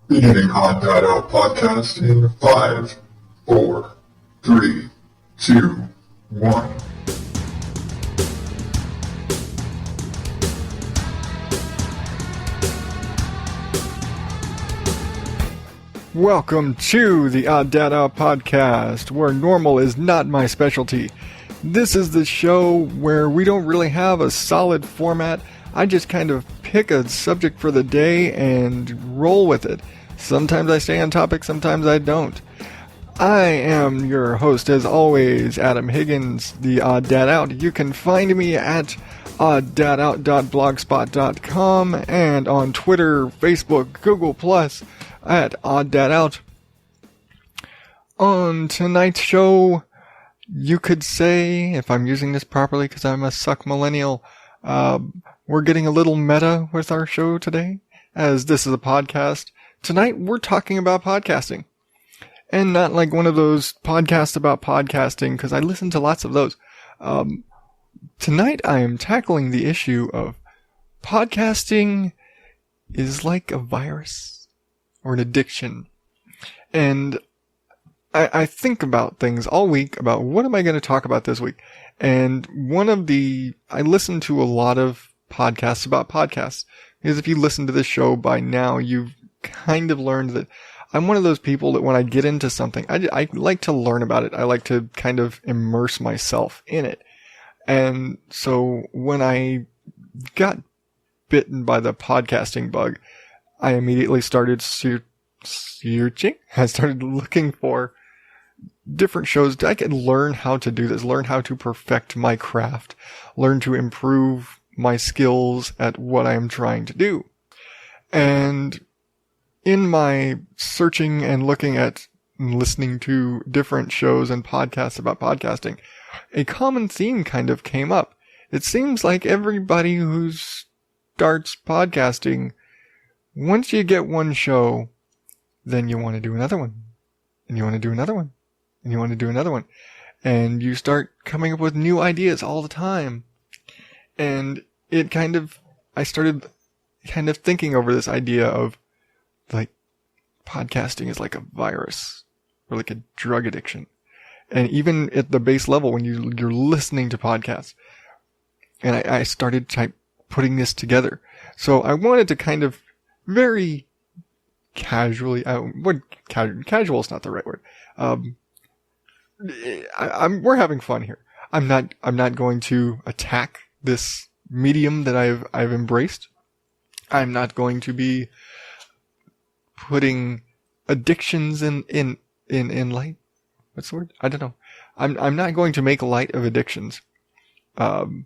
Beginning ODO podcast in 5, 4, 3, 2, 1. Welcome to the ODO podcast, where normal is not my specialty. This is the show where we don't really have a solid format. I just kind of pick a subject for the day and roll with it. Sometimes I stay on topic, sometimes I don't. I am your host, as always, Adam Higgins, the Odd Dad Out. You can find me at oddadout.blogspot.com and on Twitter, Facebook, Google+, at Odd Dad Out. On tonight's show, you could say, if I'm using this properly because I'm a suck millennial, we're getting a little meta with our show today, as this is a podcast. Tonight, we're talking about podcasting. And not like one of those podcasts about podcasting, because I listen to lots of those. Tonight, I am tackling the issue of podcasting is like a virus or an addiction. And I think about things all week about what am I going to talk about this week. And I listen to a lot of podcasts about podcasts. Because if you listen to this show by now, you've kind of learned that I'm one of those people that when I get into something, I like to learn about it. I like to kind of immerse myself in it. And so when I got bitten by the podcasting bug, I immediately started searching. I started looking for different shows. I could learn how to do this, learn how to perfect my craft, learn to improve my skills at what I am trying to do. And in my searching and looking at and listening to different shows and podcasts about podcasting, a common theme kind of came up. It seems like everybody who starts podcasting, once you get one show, then you want to do another one. And you want to do another one. And you want to do another one. And you start coming up with new ideas all the time. And I started kind of thinking over this idea of, like, podcasting is like a virus or like a drug addiction. And even at the base level, when you're listening to podcasts, and I started putting this together. So I wanted to kind of very casually, casual is not the right word. We're having fun here. I'm not going to attack this medium that I've embraced. I'm not going to be putting addictions in light. What's the word? I don't know. I'm not going to make light of addictions. I'm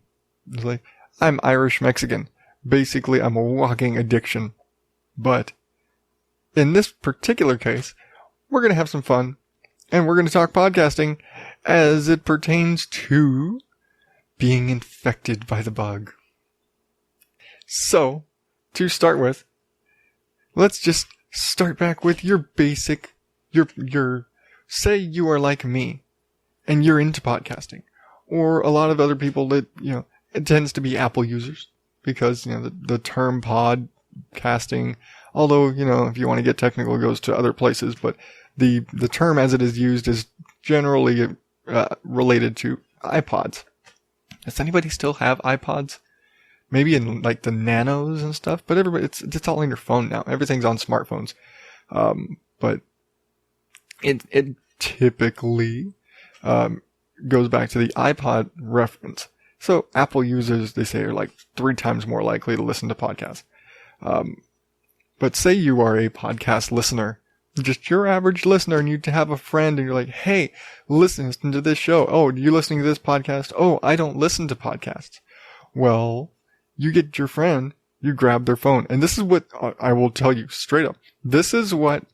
Irish Mexican. Basically, I'm a walking addiction. But in this particular case, we're going to have some fun, and we're going to talk podcasting as it pertains to being infected by the bug. So, to start with, let's just start back with your basic, say you are like me, and you're into podcasting, or a lot of other people that, it tends to be Apple users, because, the term podcasting, although, if you want to get technical, it goes to other places, but the term as it is used is generally related to iPods. Does anybody still have iPods? Maybe in like the nanos and stuff, but everybody, it's all in your phone now. Everything's on smartphones. But it typically, goes back to the iPod reference. So Apple users, they say, are like 3 times more likely to listen to podcasts. But say you are a podcast listener, just your average listener, and you have a friend and you're like, hey, listen to this show. Oh, are you listening to this podcast? Oh, I don't listen to podcasts. Well, you get your friend, you grab their phone. And this is what I will tell you straight up. This is what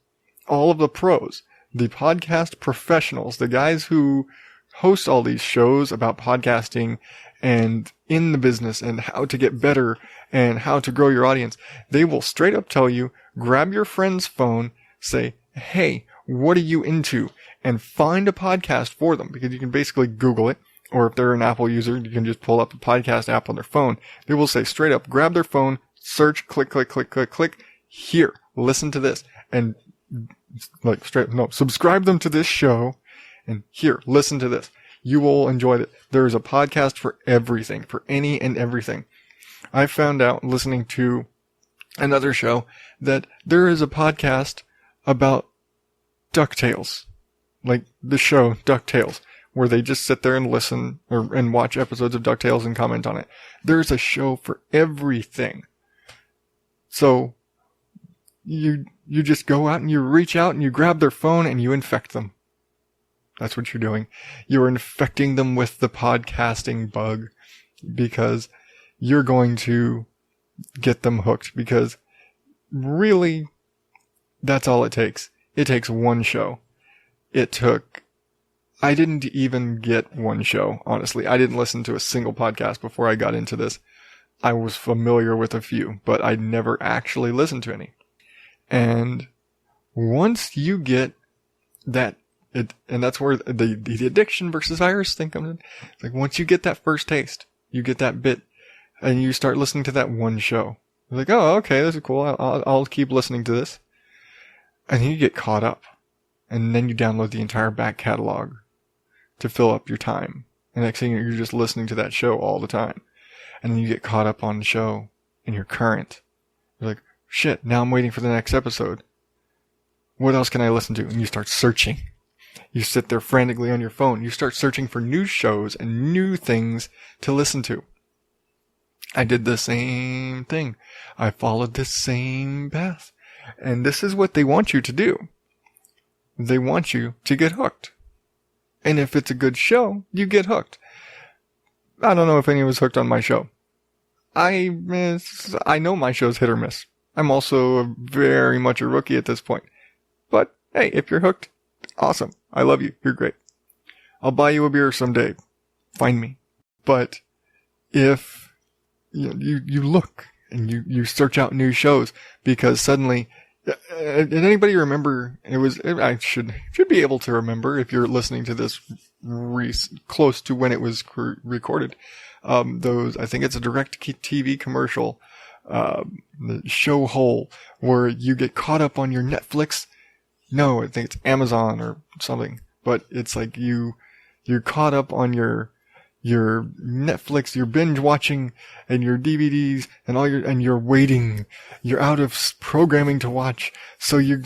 all of the pros, the podcast professionals, the guys who host all these shows about podcasting and in the business and how to get better and how to grow your audience, they will straight up tell you, grab your friend's phone, say, hey, what are you into? And find a podcast for them, because you can basically Google it. Or if they're an Apple user, you can just pull up a podcast app on their phone. They will say straight up, grab their phone, search, click, click, click, click, click. here, listen to this. And like subscribe them to this show. And here, listen to this. You will enjoy it. There is a podcast for everything, for any and everything. I found out listening to another show that there is a podcast about DuckTales. Like the show DuckTales, where they just sit there and listen and watch episodes of DuckTales and comment on it. There's a show for everything. So you just go out and you reach out and you grab their phone and you infect them. That's what you're doing. You're infecting them with the podcasting bug because you're going to get them hooked, because really that's all it takes. It takes one show. I didn't even get one show, honestly. I didn't listen to a single podcast before I got into this. I was familiar with a few, but I never actually listened to any. And once you get that, and that's where the addiction versus virus thing comes in. It's like once you get that first taste, you get that bit, and you start listening to that one show. You're like, oh, okay, this is cool. I'll keep listening to this. And then you get caught up. And then you download the entire back catalog to fill up your time. And next thing you're just listening to that show all the time. And then you get caught up on the show and you're current. You're like, shit, now I'm waiting for the next episode. What else can I listen to? And you start searching. You sit there frantically on your phone. You start searching for new shows and new things to listen to. I did the same thing. I followed the same path. And this is what they want you to do. They want you to get hooked. And if it's a good show, you get hooked. I don't know if anyone was hooked on my show. I know my show's hit or miss. I'm also very much a rookie at this point. But hey, if you're hooked, awesome. I love you. You're great. I'll buy you a beer someday. Find me. But if you look and you search out new shows, because suddenly, did anybody remember? I should be able to remember if you're listening to this close to when it was recorded. I think it's a direct TV commercial, the show Hole, where you get caught up on your Netflix. No, I think it's Amazon or something, but it's like you're caught up on your Netflix, your binge watching and your DVDs and you're waiting. You're out of programming to watch. So you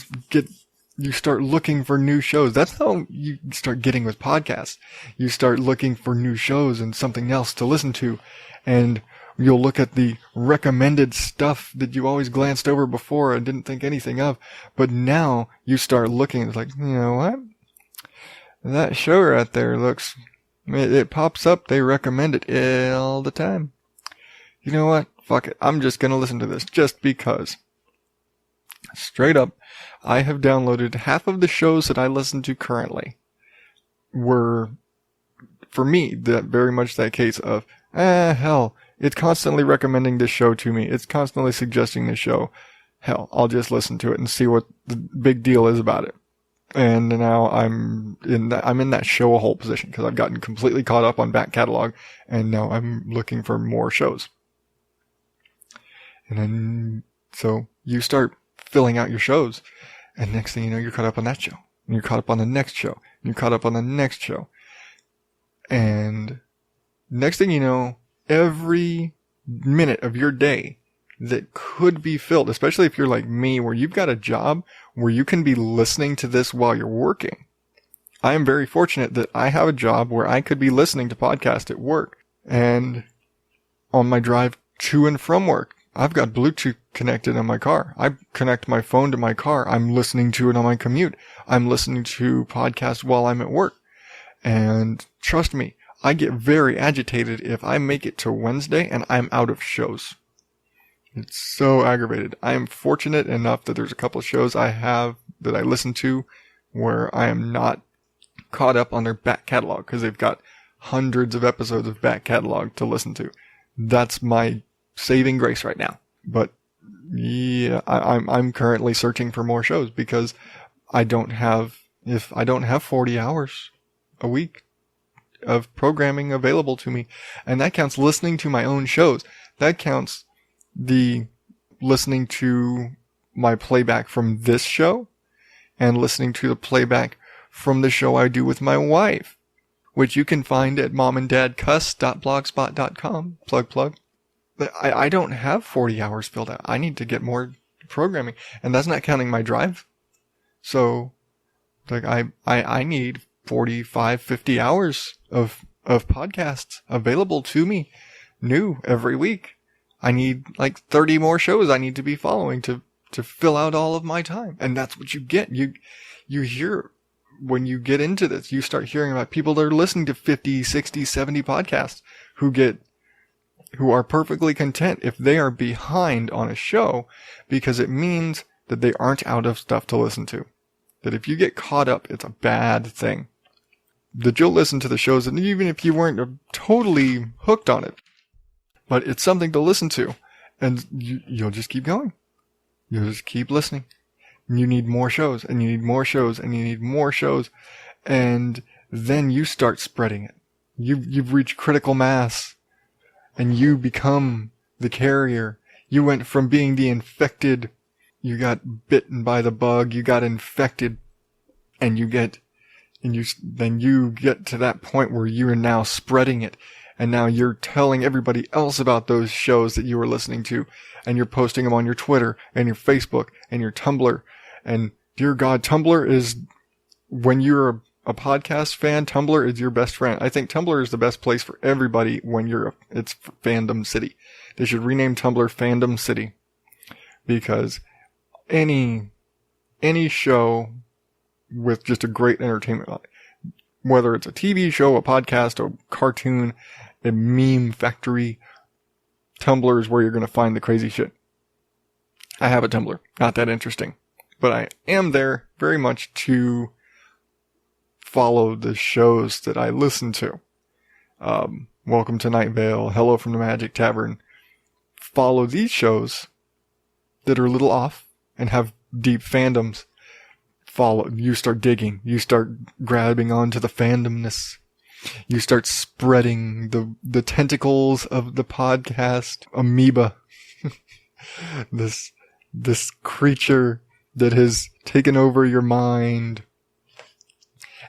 start looking for new shows. That's how you start getting with podcasts. You start looking for new shows and something else to listen to. And you'll look at the recommended stuff that you always glanced over before and didn't think anything of. But now you start looking, it's like, you know what? That show right there looks, it pops up. They recommend it all the time. You know what? Fuck it. I'm just going to listen to this just because. Straight up, I have downloaded half of the shows that I listen to currently were, for me, that very much that case of, hell, it's constantly recommending this show to me. It's constantly suggesting this show. Hell, I'll just listen to it and see what the big deal is about it. And now I'm in that show a hole position because I've gotten completely caught up on back catalog, and now I'm looking for more shows. And then, so you start filling out your shows, and next thing you know, you're caught up on that show, and you're caught up on the next show, and you're caught up on the next show. And next thing you know, every minute of your day that could be filled, especially if you're like me, where you've got a job where you can be listening to this while you're working. I am very fortunate that I have a job where I could be listening to podcasts at work and on my drive to and from work. I've got Bluetooth connected in my car. I connect my phone to my car. I'm listening to it on my commute. I'm listening to podcasts while I'm at work. And trust me, I get very agitated if I make it to Wednesday and I'm out of shows. It's so aggravated. I am fortunate enough that there's a couple of shows I have that I listen to where I am not caught up on their back catalog because they've got hundreds of episodes of back catalog to listen to. That's my saving grace right now. But yeah, I'm currently searching for more shows because I don't have 40 hours a week of programming available to me, and that counts listening to my own shows. That counts the listening to my playback from this show and listening to the playback from the show I do with my wife, which you can find at momanddadcuss.blogspot.com. Plug. I don't have 40 hours filled out. I need to get more programming, and that's not counting my drive. So, like, I need 45, 50 hours of podcasts available to me new every week. I need like 30 more shows I need to be following to fill out all of my time. And that's what you get. You hear, when you get into this, you start hearing about people that are listening to 50, 60, 70 podcasts who are perfectly content if they are behind on a show, because it means that they aren't out of stuff to listen to. That if you get caught up, it's a bad thing. That you'll listen to the shows, and even if you weren't totally hooked on it, but it's something to listen to, and you'll just keep going. You'll just keep listening. And you need more shows, and you need more shows, and you need more shows, and then you start spreading it. You've reached critical mass, and you become the carrier. You went from being the infected, you got bitten by the bug, you got infected, and then you get to that point where you are now spreading it. And now you're telling everybody else about those shows that you were listening to, and you're posting them on your Twitter and your Facebook and your Tumblr. And dear God, Tumblr is, when you're a podcast fan, Tumblr is your best friend. I think Tumblr is the best place for everybody when it's Fandom City. They should rename Tumblr Fandom City, because any show with just a great entertainment, whether it's a TV show, a podcast, a cartoon, a meme factory, Tumblr is where you're going to find the crazy shit. I have a Tumblr. Not that interesting. But I am there very much to follow the shows that I listen to. Welcome to Night Vale, Hello from the Magic Tavern. Follow these shows that are a little off and have deep fandoms. You start digging, you start grabbing onto the fandomness, you start spreading the tentacles of the podcast amoeba, this creature that has taken over your mind,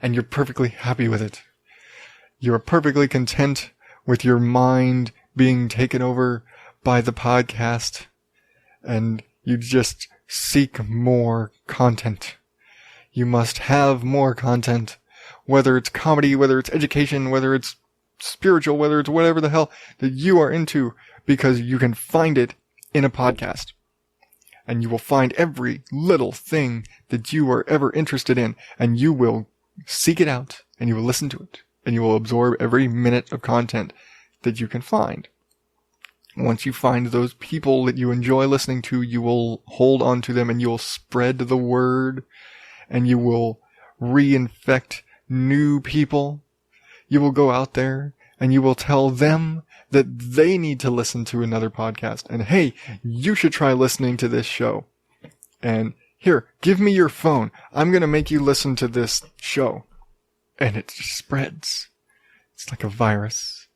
and you're perfectly happy with it. You're perfectly content with your mind being taken over by the podcast, and you just seek more content. You must have more content, whether it's comedy, whether it's education, whether it's spiritual, whether it's whatever the hell that you are into, because you can find it in a podcast. And you will find every little thing that you are ever interested in, and you will seek it out, and you will listen to it, and you will absorb every minute of content that you can find. Once you find those people that you enjoy listening to, you will hold on to them, and you will spread the word, and you will reinfect new people. You will go out there and you will tell them that they need to listen to another podcast. And hey, you should try listening to this show. And here, give me your phone. I'm going to make you listen to this show. And it just spreads. It's like a virus.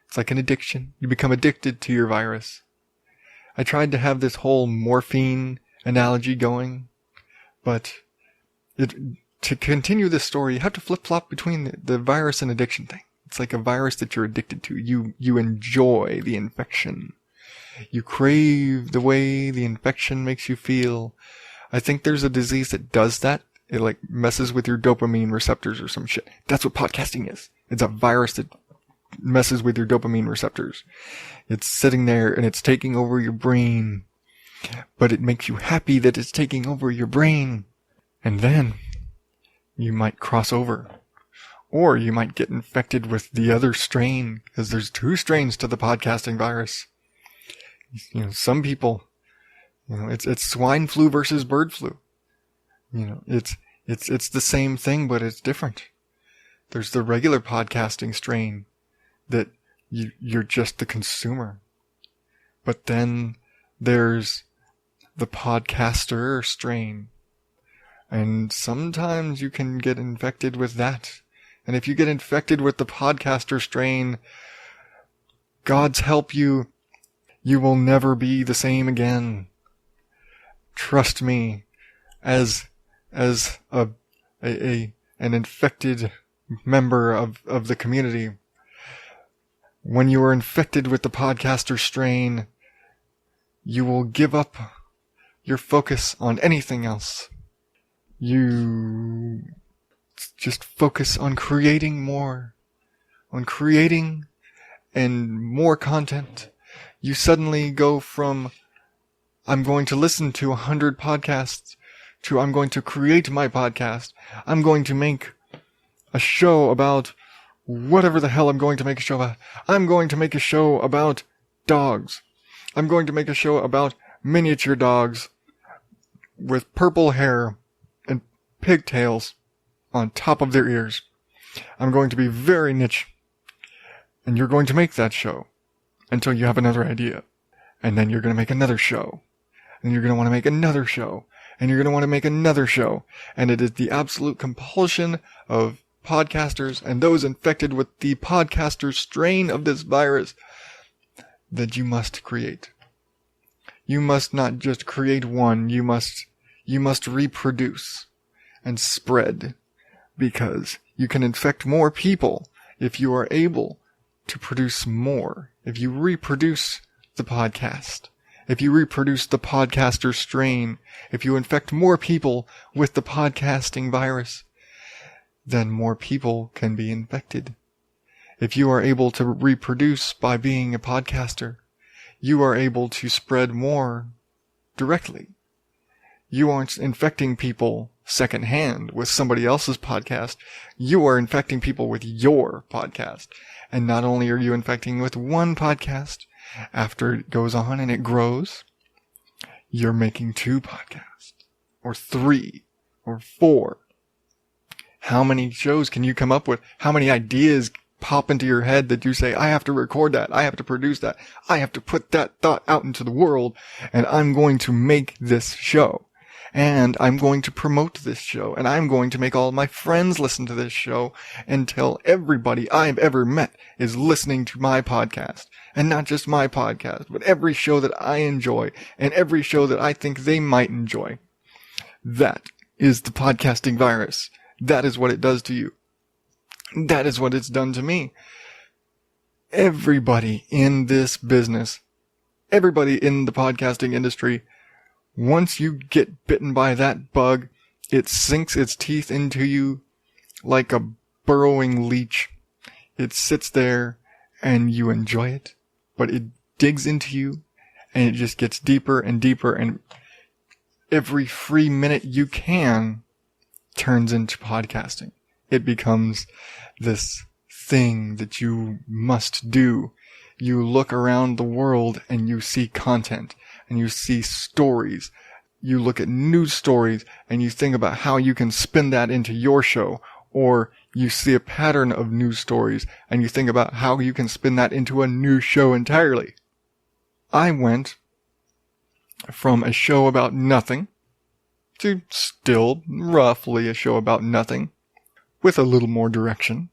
It's like an addiction. You become addicted to your virus. I tried to have this whole morphine analogy going, but to continue this story, you have to flip-flop between the virus and addiction thing. It's like a virus that you're addicted to. You enjoy the infection. You crave the way the infection makes you feel. I think there's a disease that does that. It like messes with your dopamine receptors or some shit. That's what podcasting is. It's a virus that messes with your dopamine receptors. It's sitting there and it's taking over your brain. But it makes you happy that it's taking over your brain. And then you might cross over. Or you might get infected with the other strain, because there's 2 strains to the podcasting virus. Some people, it's swine flu versus bird flu. It's the same thing, but it's different. There's the regular podcasting strain that you're just the consumer. But then there's the podcaster strain. And sometimes you can get infected with that. And if you get infected with the podcaster strain, God's help you, you will never be the same again. trust me, as an infected member of the community, when you are infected with the podcaster strain, you will give up your focus on anything else. You just focus on creating more, and more content. You suddenly go from, I'm going to listen to 100 podcasts, to I'm going to create my podcast. I'm going to make a show about whatever the hell I'm going to make a show about. I'm going to make a show about dogs. I'm going to make a show about miniature dogs with purple hair and pigtails on top of their ears. I'm going to be very niche. And you're going to make that show until you have another idea. And then you're going to make another show. And you're going to want to make another show. And you're going to want to make another show. And it is the absolute compulsion of podcasters and those infected with the podcaster strain of this virus that you must create. You must not just create one, you must reproduce and spread, because you can infect more people if you are able to produce more. If you reproduce the podcast, if you reproduce the podcaster strain, if you infect more people with the podcasting virus, then more people can be infected. If you are able to reproduce by being a podcaster, you are able to spread more directly. You aren't infecting people secondhand with somebody else's podcast. You are infecting people with your podcast. And not only are you infecting with one podcast, after it goes on and it grows, you're making 2 podcasts, or 3, or 4. How many shows can you come up with? How many ideas pop into your head that you say, I have to record that, I have to produce that, I have to put that thought out into the world, and I'm going to make this show. And I'm going to promote this show, and I'm going to make all my friends listen to this show until everybody I've ever met is listening to my podcast. And not just my podcast, but every show that I enjoy, and every show that I think they might enjoy. That is the podcasting virus. That is what it does to you. That is what it's done to me. Everybody in this business, everybody in the podcasting industry, once you get bitten by that bug, it sinks its teeth into you like a burrowing leech. It sits there and you enjoy it, but it digs into you and it just gets deeper and deeper, and every free minute you can turns into podcasting. It becomes this thing that you must do. You look around the world and you see content and you see stories. You look at news stories and you think about how you can spin that into your show, or you see a pattern of news stories and you think about how you can spin that into a new show entirely. I went from a show about nothing to still roughly a show about nothing with a little more direction.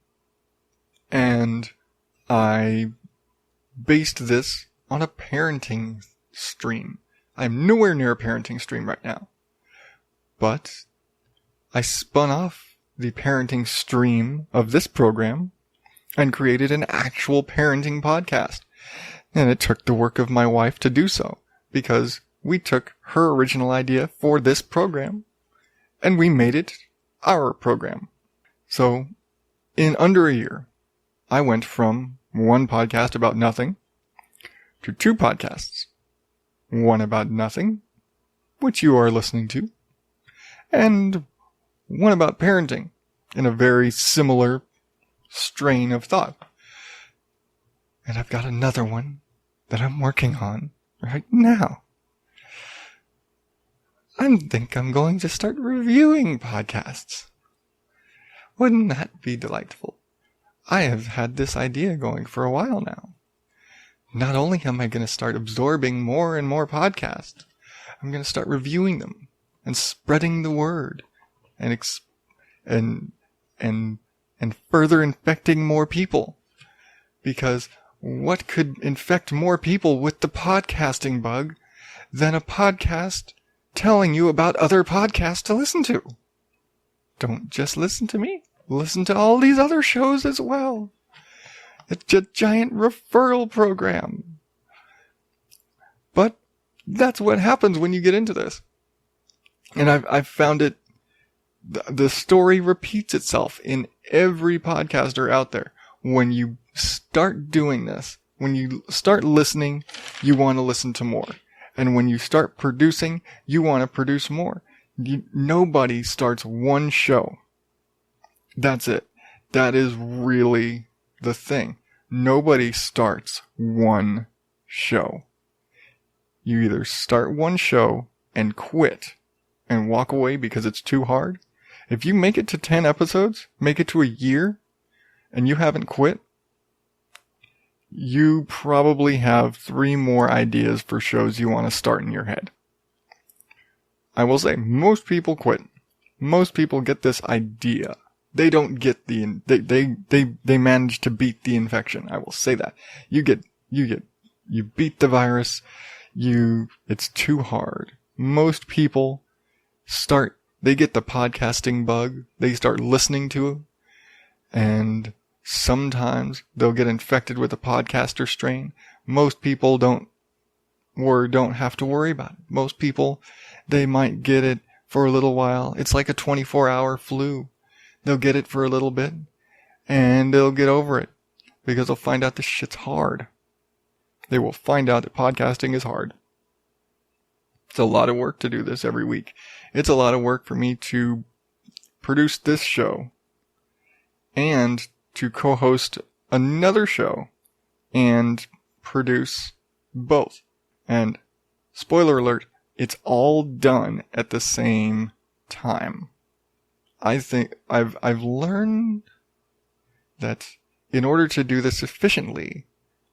And I based this on a parenting stream. I'm nowhere near a parenting stream right now. But I spun off the parenting stream of this program and created an actual parenting podcast. And it took the work of my wife to do so, because we took her original idea for this program and we made it our program. So in under a year, I went from one podcast about nothing to 2 podcasts. One about nothing, which you are listening to, and one about parenting in a very similar strain of thought. And I've got another one that I'm working on right now. I think I'm going to start reviewing podcasts. Wouldn't that be delightful? I have had this idea going for a while now. Not only am I going to start absorbing more and more podcasts, I'm going to start reviewing them and spreading the word and further infecting more people. Because what could infect more people with the podcasting bug than a podcast telling you about other podcasts to listen to. Don't just listen to me. Listen to all these other shows as well. It's a giant referral program. But that's what happens when you get into this. And I've found it, the story repeats itself in every podcaster out there. When you start doing this, when you start listening, you want to listen to more. And when you start producing, you want to produce more. Nobody starts one show. That's it. That is really the thing. Nobody starts one show. You either start one show and quit and walk away because it's too hard. If you make it to 10 episodes, make it to a year, and you haven't quit, you probably have 3 more ideas for shows you want to start in your head. I will say, most people quit. Most people get this idea. They don't get they manage to beat the infection. I will say that. You beat the virus. It's too hard. Most people they get the podcasting bug. They start listening to it, and sometimes they'll get infected with a podcaster strain. Most people don't have to worry about it. Most people, they might get it for a little while. It's like a 24-hour flu. They'll get it for a little bit, and they'll get over it, because they'll find out this shit's hard. They will find out that podcasting is hard. It's a lot of work to do this every week. It's a lot of work for me to produce this show, and to co-host another show, and produce both. And spoiler alert, it's all done at the same time. I think I've learned that in order to do this efficiently,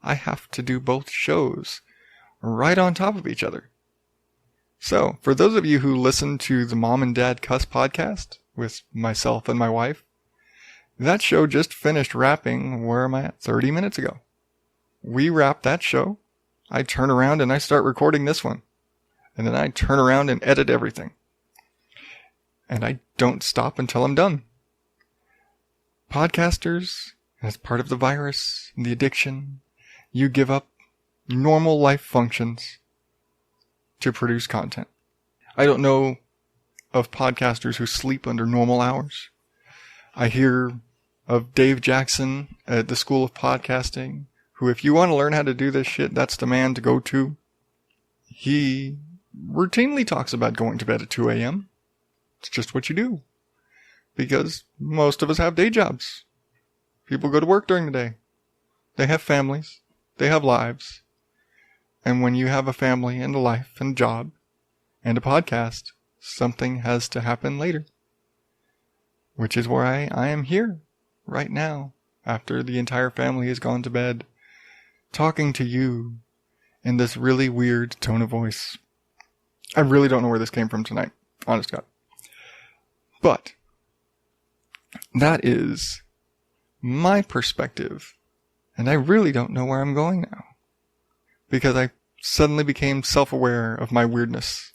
I have to do both shows right on top of each other. So, for those of you who listen to the Mom and Dad Cuss podcast with myself and my wife, that show just finished wrapping, where am I at? 30 minutes ago. We wrap that show. I turn around and I start recording this one. And then I turn around and edit everything. And I don't stop until I'm done. Podcasters, as part of the virus and the addiction, you give up normal life functions to produce content. I don't know of podcasters who sleep under normal hours. I hear of Dave Jackson at the School of Podcasting, who, if you want to learn how to do this shit, that's the man to go to. He routinely talks about going to bed at 2 a.m. It's just what you do. Because most of us have day jobs. People go to work during the day. They have families. They have lives. And when you have a family and a life and a job and a podcast, something has to happen later. Which is where I am here right now, after the entire family has gone to bed, talking to you in this really weird tone of voice. I really don't know where this came from tonight, honest God. But that is my perspective, and I really don't know where I'm going now, because I suddenly became self-aware of my weirdness.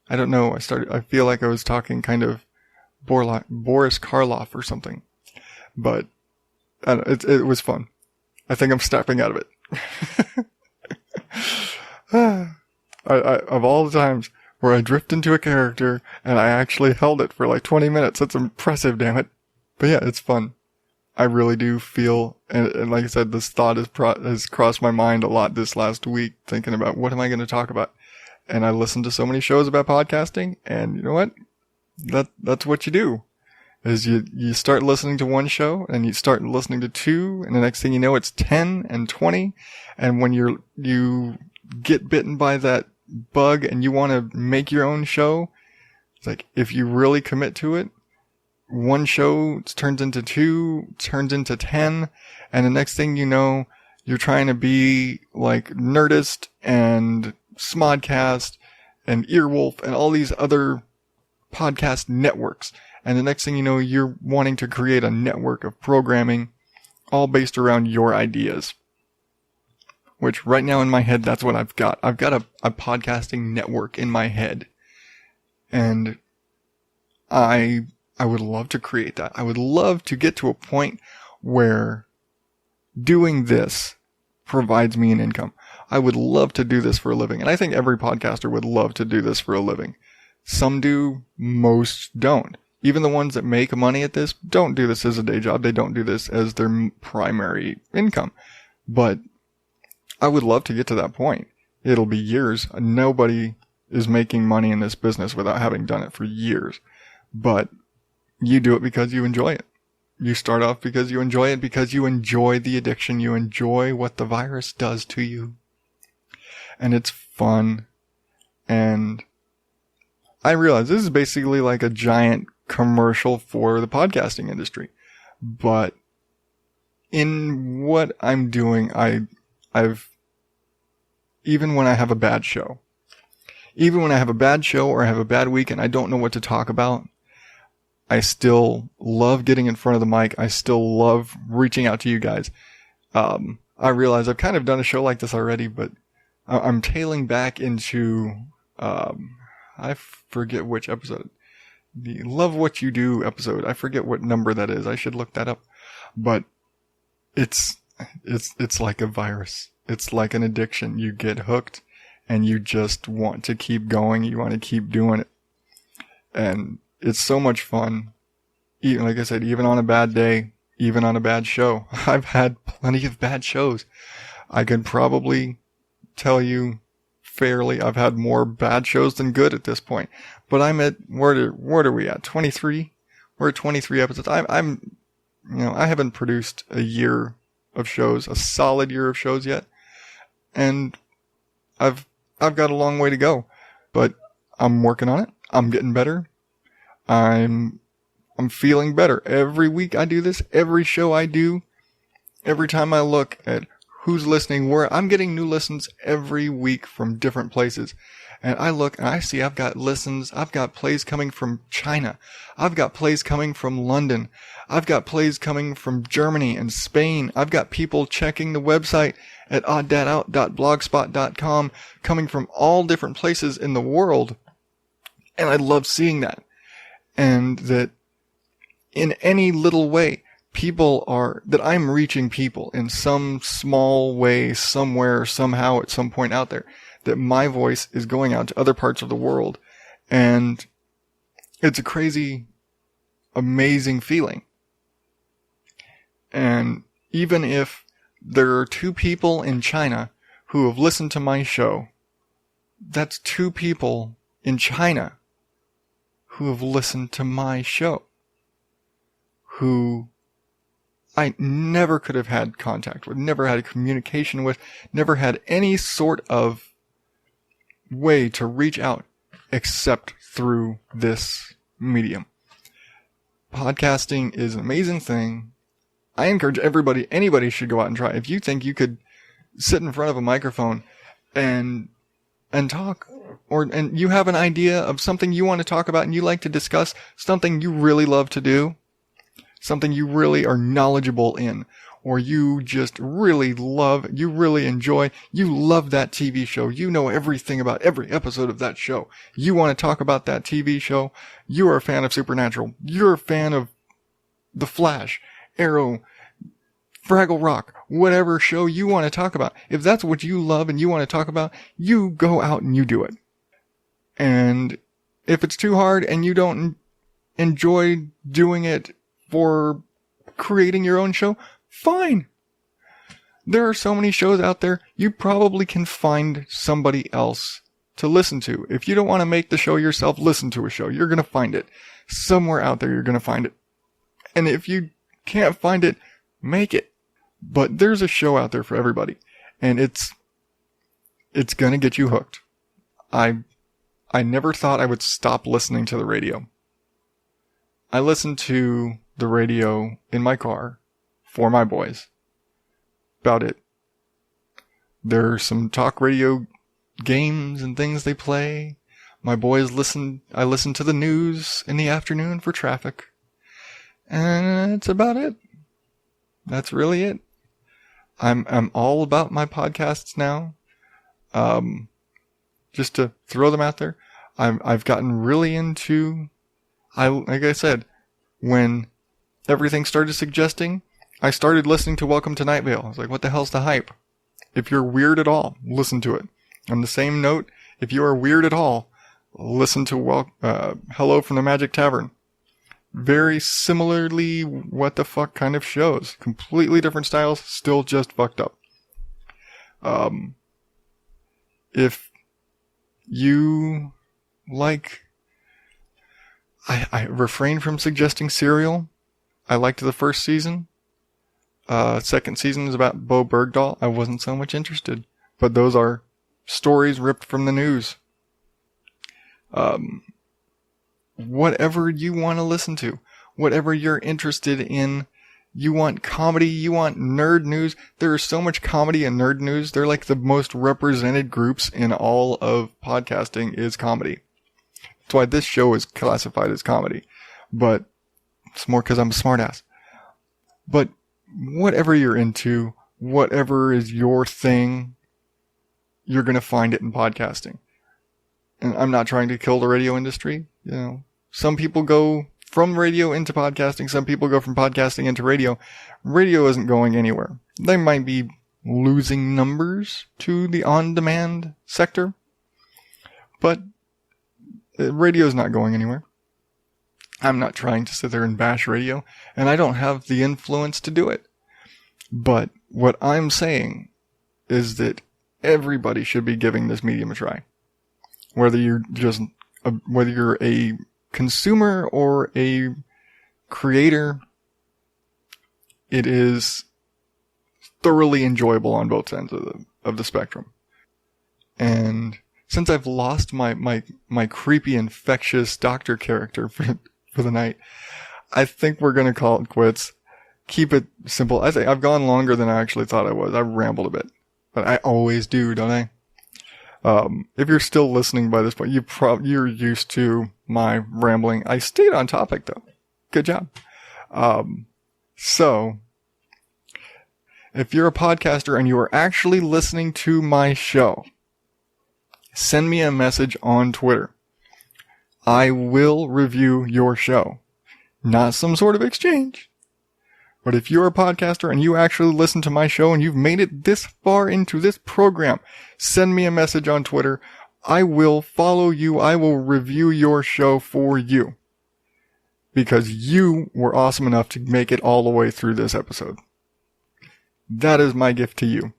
I don't know, I feel like I was talking kind of Boris Karloff or something, but I don't know, it was fun. I think I'm snapping out of it. Of all the times where I drift into a character and I actually held it for like 20 minutes, that's impressive, damn it. But yeah, it's fun. I really do feel, and like I said, this thought has crossed my mind a lot this last week, thinking about what am I going to talk about. And I listened to so many shows about podcasting, and you know what? That's what you do. Is you start listening to one show, and you start listening to 2, and the next thing you know, it's 10 and 20. And when you get bitten by that bug and you want to make your own show, it's like, if you really commit to it, one show turns into 2, turns into 10, and the next thing you know, you're trying to be like Nerdist and Smodcast and Earwolf and all these other podcast networks. And the next thing you know, you're wanting to create a network of programming all based around your ideas. Which right now in my head, that's what I've got. I've got a podcasting network in my head And I would love to create that. I would love to get to a point where doing this provides me an income. I would love to do this for a living. And I think every podcaster would love to do this for a living. Some do, most don't. Even the ones that make money at this don't do this as a day job. They don't do this as their primary income. But I would love to get to that point. It'll be years. Nobody is making money in this business without having done it for years. But you do it because you enjoy it. You start off because you enjoy it, because you enjoy the addiction. You enjoy what the virus does to you. And it's fun. And I realize this is basically like a giant commercial for the podcasting industry. But in what I'm doing, I've even when I have a bad show or I have a bad week and I don't know what to talk about, I still love getting in front of the mic. I still love reaching out to you guys. I realize I've kind of done a show like this already, but I'm tailing back into, I forget which episode. The Love What You Do episode. I forget what number that is. I should look that up. But it's like a virus. It's like an addiction. You get hooked and you just want to keep going. You want to keep doing it. And it's so much fun. Even, like I said, even on a bad day, even on a bad show. I've had plenty of bad shows. I could probably tell you fairly, I've had more bad shows than good at this point. But I'm at, where are we at? 23? We're at 23 episodes. I'm, I haven't produced a year of shows, a solid year of shows yet. And I've got a long way to go, but I'm working on it. I'm getting better. I'm feeling better. Every week I do this, every show I do, every time I look at who's listening, where I'm getting new listens every week from different places. And I look and I see I've got listens. I've got plays coming from China. I've got plays coming from London. I've got plays coming from Germany and Spain. I've got people checking the website at odddadout.blogspot.com coming from all different places in the world. And I love seeing that. And that in any little way, that I'm reaching people in some small way, somewhere, somehow, at some point out there, that my voice is going out to other parts of the world. And it's a crazy, amazing feeling. And even if there are 2 people in China who have listened to my show, that's 2 people in China who have listened to my show, who I never could have had contact with, never had a communication with, never had any sort of way to reach out except through this medium. Podcasting is an amazing thing. I encourage anybody should go out and try. If you think you could sit in front of a microphone and talk, and you have an idea of something you want to talk about and you like to discuss, something you really love to do, something you really are knowledgeable in, or you just really love, you really enjoy, you love that TV show, you know everything about every episode of that show, you want to talk about that TV show, you are a fan of Supernatural, you're a fan of The Flash, Arrow, Fraggle Rock, whatever show you want to talk about. If that's what you love and you want to talk about, you go out and you do it. And if it's too hard and you don't enjoy doing it for creating your own show, fine. There are so many shows out there, you probably can find somebody else to listen to. If you don't want to make the show yourself, listen to a show. You're going to find it. Somewhere out there, you're going to find it. And if you can't find it, make it. But there's a show out there for everybody. And it's going to get you hooked. I never thought I would stop listening to the radio. I listened to the radio in my car for my boys. About it. There are some talk radio games and things they play. My boys I listen to the news in the afternoon for traffic. And that's about it. That's really it. I'm all about my podcasts now. Just to throw them out there. I've gotten really into, like I said, when everything started suggesting, I started listening to Welcome to Night Vale. I was like, what the hell's the hype? If you're weird at all, listen to it. On the same note, if you are weird at all, listen to Hello from the Magic Tavern. Very similarly what the fuck kind of shows. Completely different styles, still just fucked up. If you like, I refrain from suggesting Serial. I liked the first season. Second season is about Bo Bergdahl. I wasn't so much interested. But those are stories ripped from the news. Whatever you want to listen to, whatever you're interested in, you want comedy, you want nerd news. There is so much comedy and nerd news. They're like the most represented groups in all of podcasting is comedy. That's why this show is classified as comedy. But it's more because I'm a smartass. But whatever you're into, whatever is your thing, you're going to find it in podcasting. And I'm not trying to kill the radio industry. You know, some people go from radio into podcasting. Some people go from podcasting into radio. Radio isn't going anywhere. They might be losing numbers to the on-demand sector, but radio is not going anywhere. I'm not trying to sit there and bash radio, and I don't have the influence to do it. But what I'm saying is that everybody should be giving this medium a try. Whether you're a consumer or a creator, it is thoroughly enjoyable on both ends of the spectrum. And since I've lost my creepy, infectious doctor character for the night, I think we're going to call it quits. Keep it simple. I've gone longer than I actually thought I was. I rambled a bit. But I always do, don't I? If you're still listening by this point, you're used to my rambling. I stayed on topic though. Good job. So, if you're a podcaster and you are actually listening to my show, send me a message on Twitter. I will review your show. Not some sort of exchange. But if you're a podcaster and you actually listen to my show and you've made it this far into this program, send me a message on Twitter. I will follow you. I will review your show for you. Because you were awesome enough to make it all the way through this episode. That is my gift to you.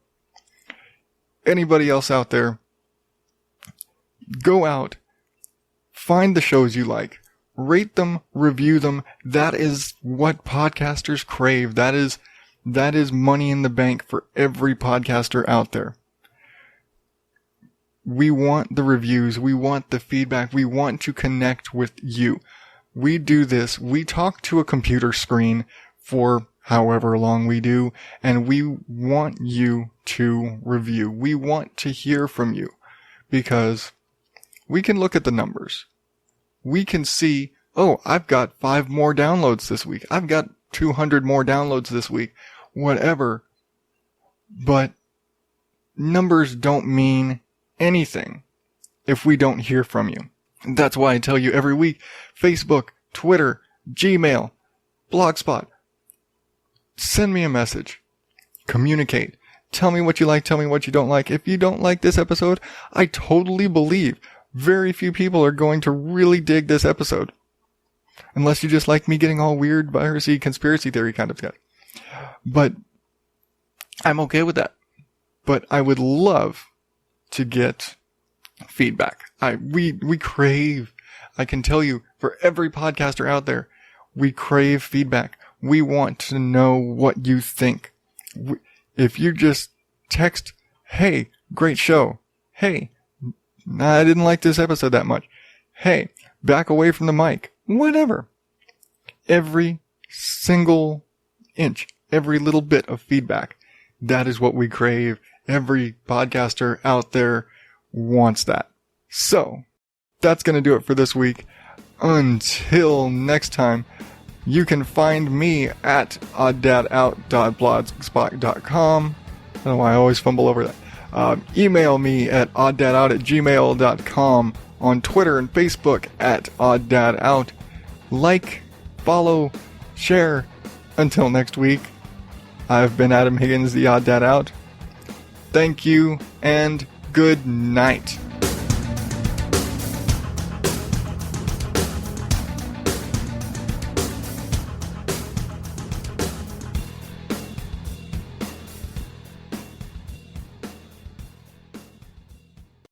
Anybody else out there, go out, find the shows you like. Rate them, review them. That is what podcasters crave. That is money in the bank for every podcaster out there. We want the reviews. We want the feedback. We want to connect with you. We do this. We talk to a computer screen for however long we do, and we want you to review. We want to hear from you because we can look at the numbers. We can see, oh, I've got 5 more downloads this week. I've got 200 more downloads this week. Whatever. But numbers don't mean anything if we don't hear from you. That's why I tell you every week, Facebook, Twitter, Gmail, Blogspot, send me a message. Communicate. Tell me what you like. Tell me what you don't like. If you don't like this episode, I totally believe very few people are going to really dig this episode. Unless you just like me getting all weird, virusy, conspiracy theory kind of guy. But I'm okay with that. But I would love to get feedback. We crave, I can tell you, for every podcaster out there, we crave feedback. We want to know what you think. If you just text, hey, great show. Hey, I didn't like this episode that much. Hey, back away from the mic. Whatever. Every single inch, every little bit of feedback. That is what we crave. Every podcaster out there wants that. So, that's going to do it for this week. Until next time, you can find me at oddadout.blogspot.com. I don't know why I always fumble over that. Email me at oddadout@gmail.com. on Twitter and Facebook at OddDadOut. Like, follow, share. Until next week, I've been Adam Higgins, the Odd Dad Out. Thank you, and good night.